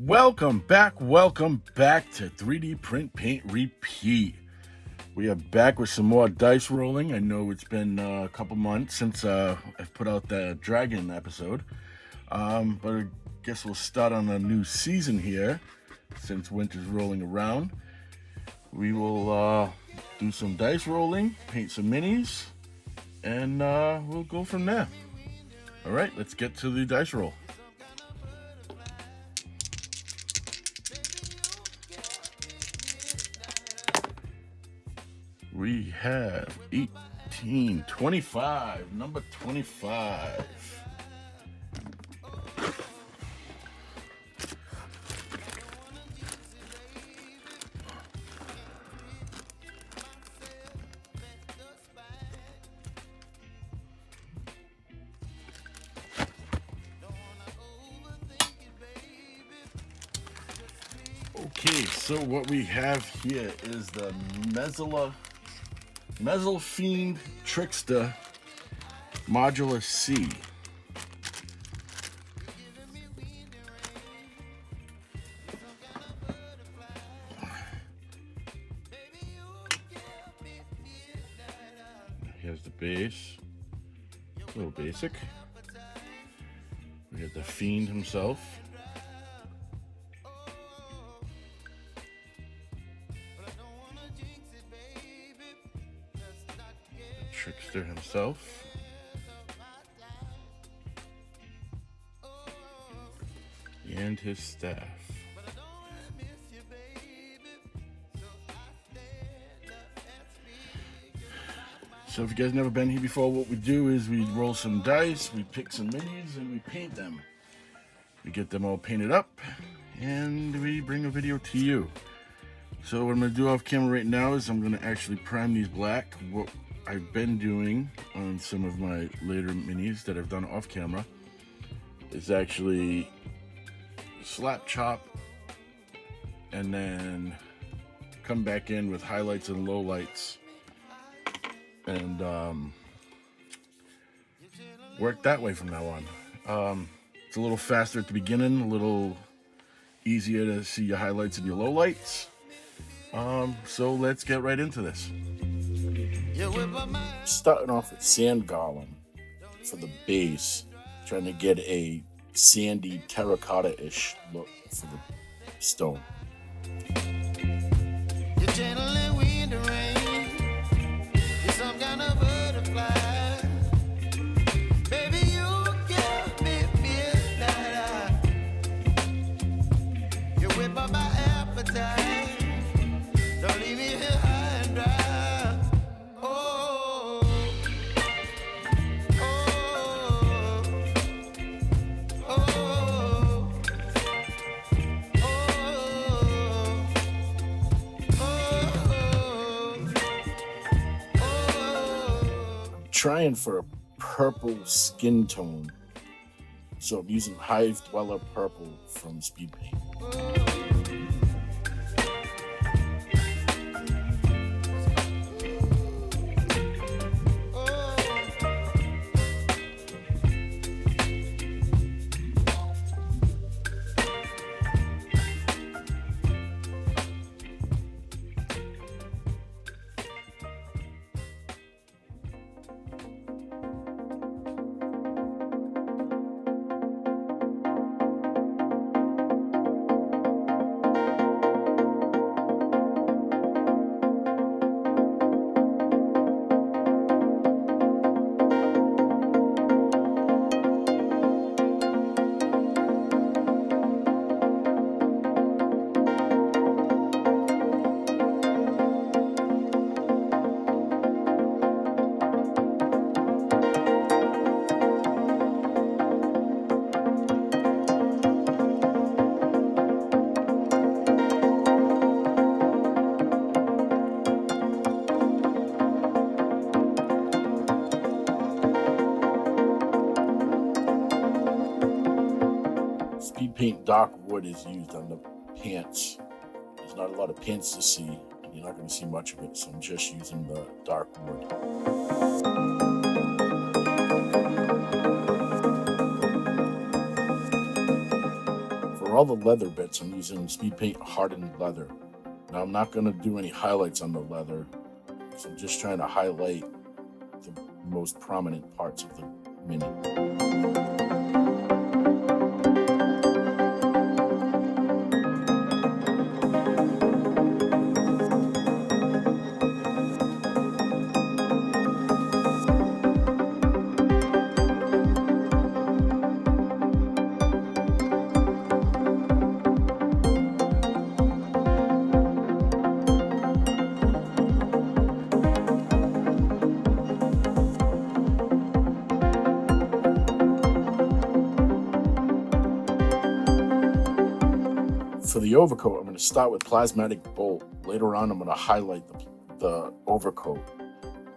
Welcome back to 3D Print Paint Repeat. We are back with some more dice rolling. I know it's been a couple months since I've put out the dragon episode, but I guess we'll start on a new season here since winter's rolling around. We will do some dice rolling, paint some minis, and we'll go from there. All right, let's get to the dice roll. We have 18, 25, number 25. Okay, so what we have here is the Mezzalfiend Trickster Modular C. Here's the base, a little basic. We have the Fiend himself. Trickster himself. And his staff. So if you guys never been here before, what we do is we roll some dice, we pick some minis, and we paint them. We get them all painted up, and we bring a video to you. So what I'm going to do off camera right now is I'm going to actually prime these black. What I've been doing on some of my later minis that I've done off camera is actually slap chop and then come back in with highlights and lowlights and work that way from now on. It's a little faster at the beginning, a little easier to see your highlights and your lowlights. So let's get right into this. Starting off with sand garland for the base, trying to get a sandy terracotta-ish look for the stone. You're channeling wind and rain. You're some kind of butterfly. Baby, you give me midnight. You whip up my appetite. Don't leave me here high and dry. Trying for a purple skin tone, so I'm using Hive Dweller Purple from Speed Paint. Speed Paint Dark Wood is used on the pants. There's not a lot of pants to see, and you're not going to see much of it, so I'm just using the dark wood. For all the leather bits, I'm using speed paint hardened leather. Now I'm not going to do any highlights on the leather, so I'm just trying to highlight the most prominent parts of the mini. For the overcoat, I'm going to start with plasmatic bolt. Later on, I'm going to highlight the overcoat.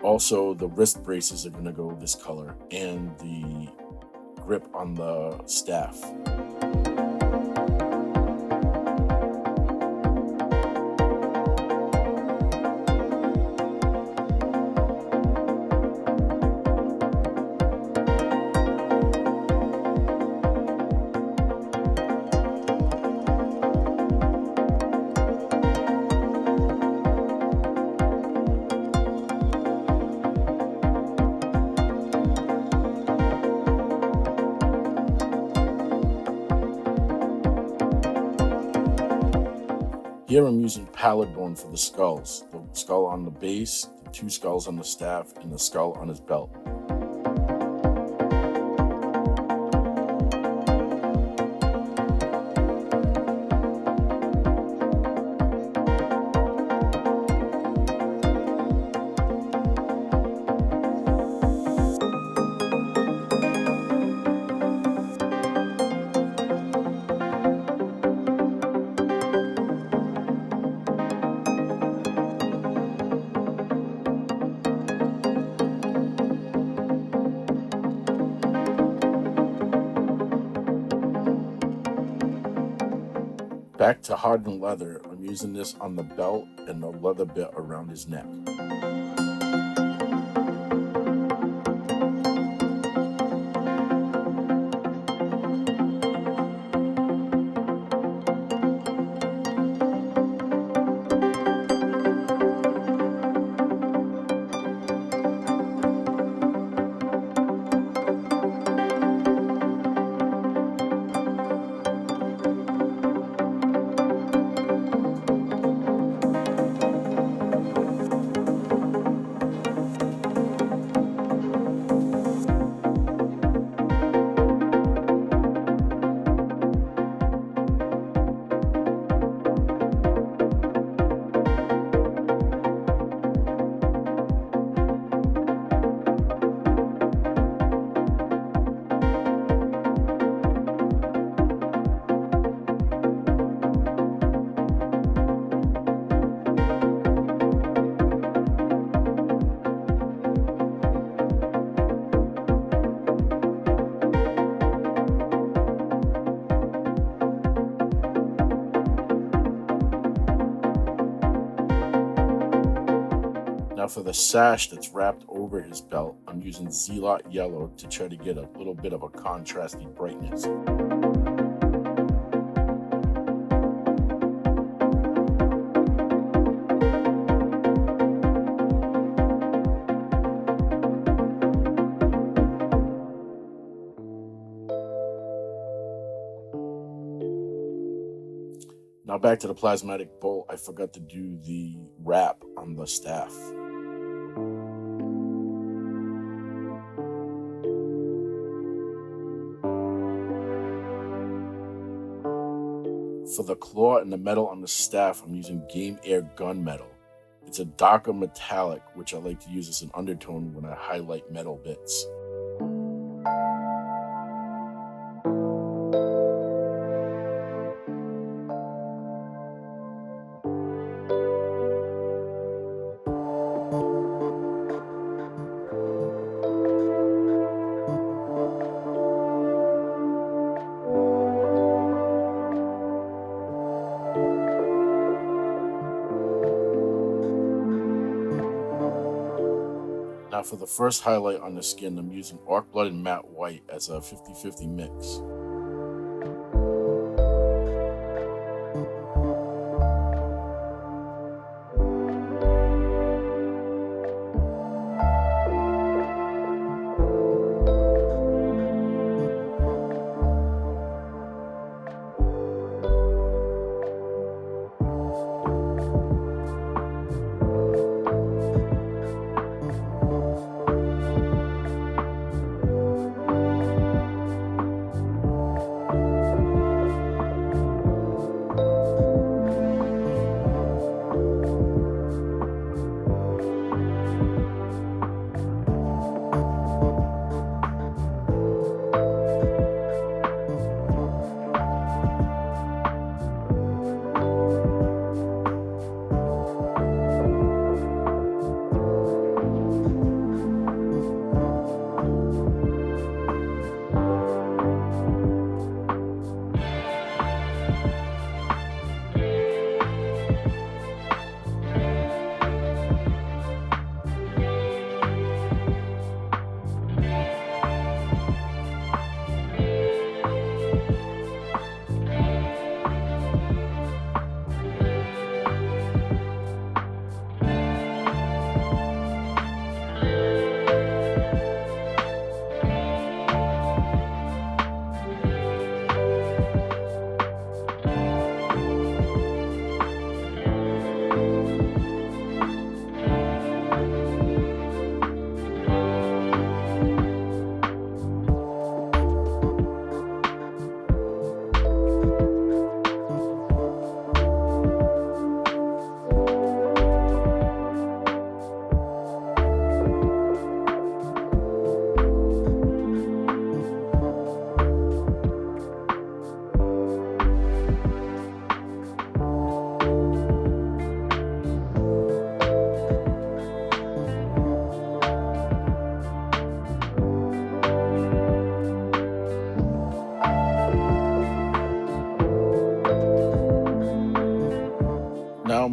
Also, the wrist braces are going to go this color, and the grip on the staff. Here I'm using pallid bone for the skulls. The skull on the base, the two skulls on the staff, and the skull on his belt. Back to hardened leather, I'm using this on the belt and the leather bit around his neck. Now for the sash that's wrapped over his belt, I'm using Zealot Yellow to try to get a little bit of a contrasty brightness. Now back to the plasmatic bolt, I forgot to do the wrap on the staff. For the claw and the metal on the staff, I'm using Game Air gunmetal. It's a darker metallic, which I like to use as an undertone when I highlight metal bits. Now for the first highlight on the skin, I'm using Orc Blood and Matte White as a 50-50 mix.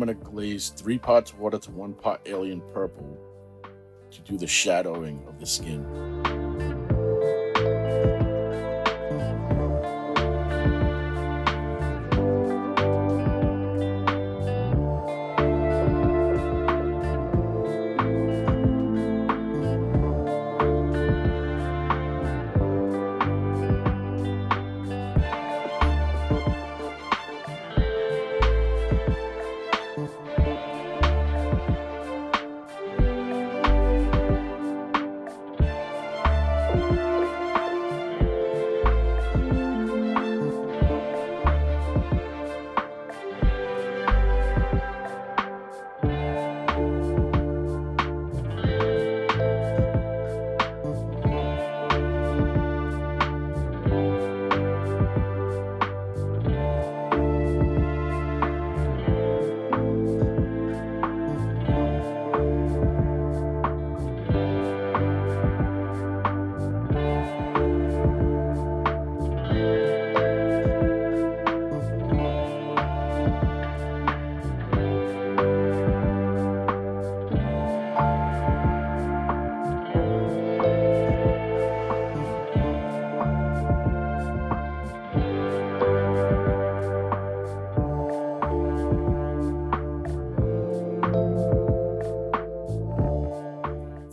going to glaze 3 parts water to 1 part alien purple to do the shadowing of the skin.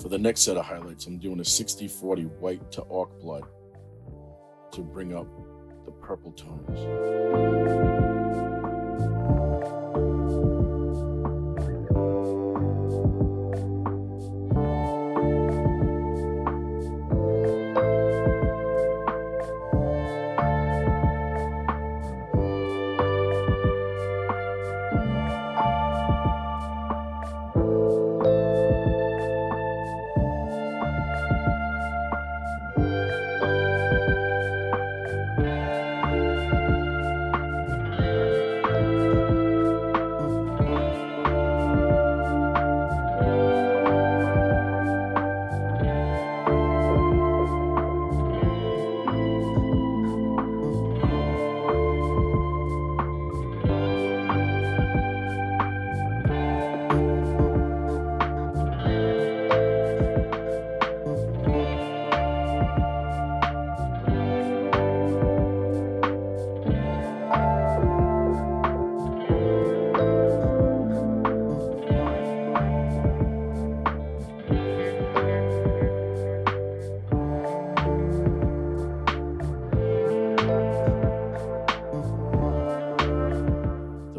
For the next set of highlights, I'm doing a 60-40 white to orc blood to bring up the purple tones.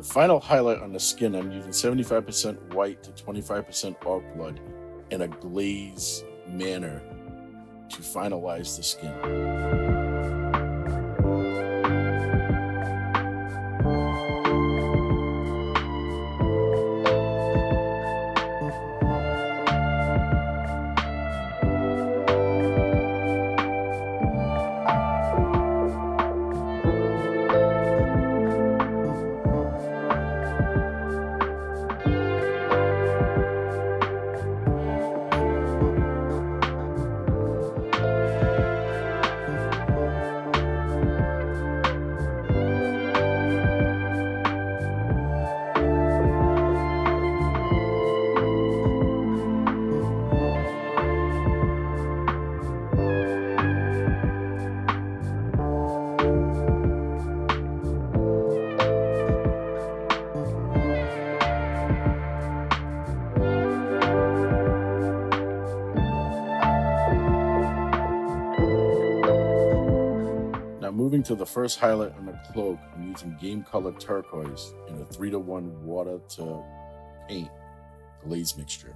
Final highlight on the skin, I'm using 75% white to 25% orc blood in a glaze manner to finalize the skin. Moving to the first highlight on the cloak, I'm using Game Color Turquoise in a 3-to-1 water to paint glaze mixture.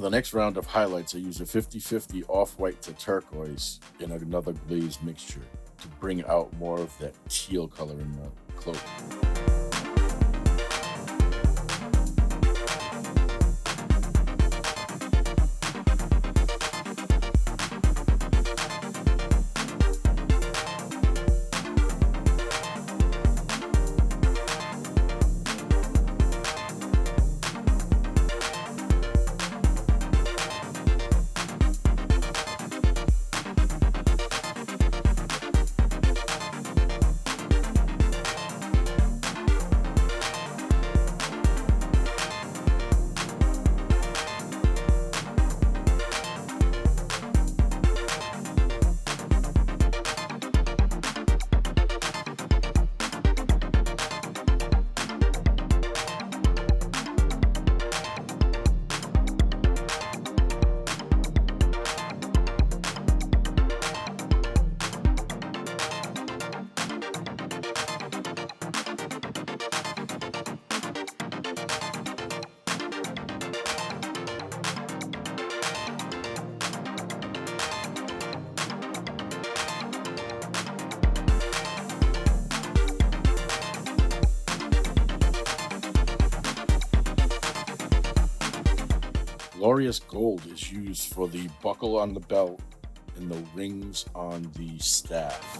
For the next round of highlights, I use a 50-50 off-white to turquoise in another glaze mixture to bring out more of that teal color in the cloak. Glorious gold is used for the buckle on the belt and the rings on the staff.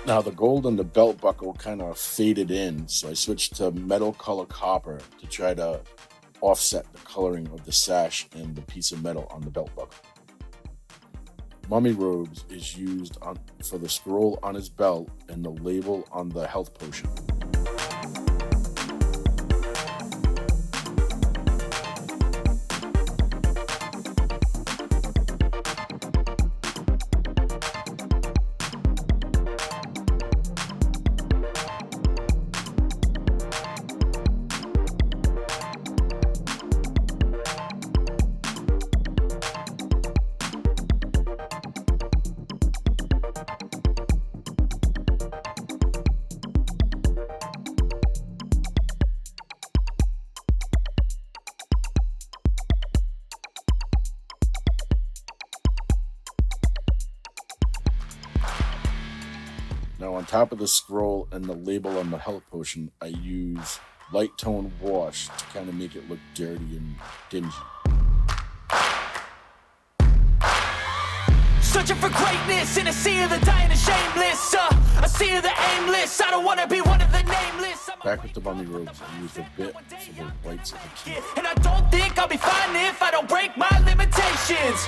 Now the gold on the belt buckle kind of faded in, so I switched to metal color copper to try to offset the coloring of the sash and the piece of metal on the belt buckle. Mummy robes is used for the scroll on his belt and the label on the health potion. Now on top of the scroll and the label on the health potion, I use light tone wash to kind of make it look dirty and dingy. Searching for greatness in a sea of the dying and shameless. A sea of the aimless. I don't wanna be one of the nameless. Back with the mummy robes, I used a bit for the whites of the teeth. And I don't think I'll be fine if I don't break my limitations.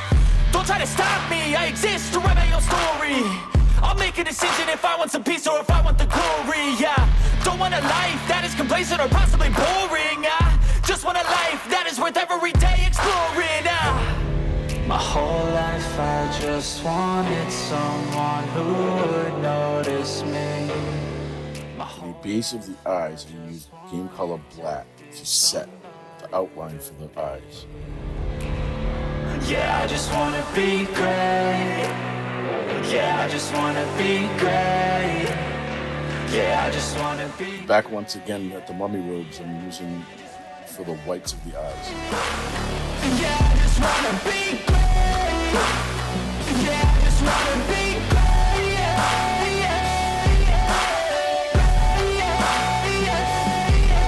Don't try to stop me, I exist to write my own story. I'll make a decision if I want some peace or if I want the glory. Yeah, don't want a life that is complacent or possibly boring. I just want a life that is worth every day exploring. My whole life I just wanted someone who would notice me. On the base of the eyes, I used game color black to set the outline for the eyes. Yeah, I just wanna be great. Yeah, I just wanna be great. Yeah, I just wanna be. Back once again at the mummy robes, I'm using for the whites of the eyes. Yeah, I just wanna be great. Yeah, I just wanna be great. Yeah, yeah, yeah. Yeah, yeah,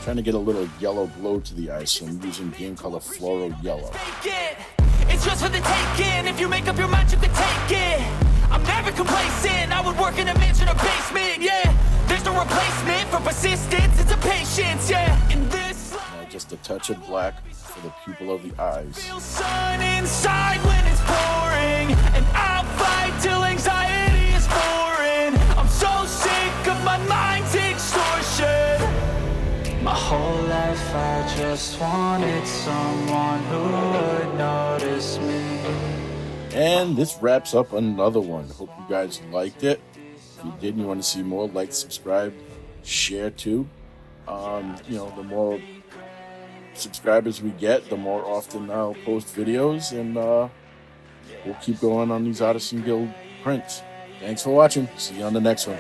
Trying to get a little yellow glow to the eyes, so I'm using game color floral yellow. It's just for the taking. If you make up your mind, you can take it. I'm never complacent. I would work in a mansion or basement. Yeah, there's no replacement for persistence. It's a patience. Yeah, in this life, Just a touch of black for the pupil of the eyes. feel sun inside when it's pouring, and I'll fight till anxiety is foreign. I'm so sick of my mind's extortion. My whole life I just wanted someone who would notice me. And this wraps up another one. Hope you guys liked it. If you did and you want to see more, like, subscribe, share too. The more subscribers we get, the more often I'll post videos, and we'll keep going on these Artisan Guild prints. Thanks for watching. See you on the next one.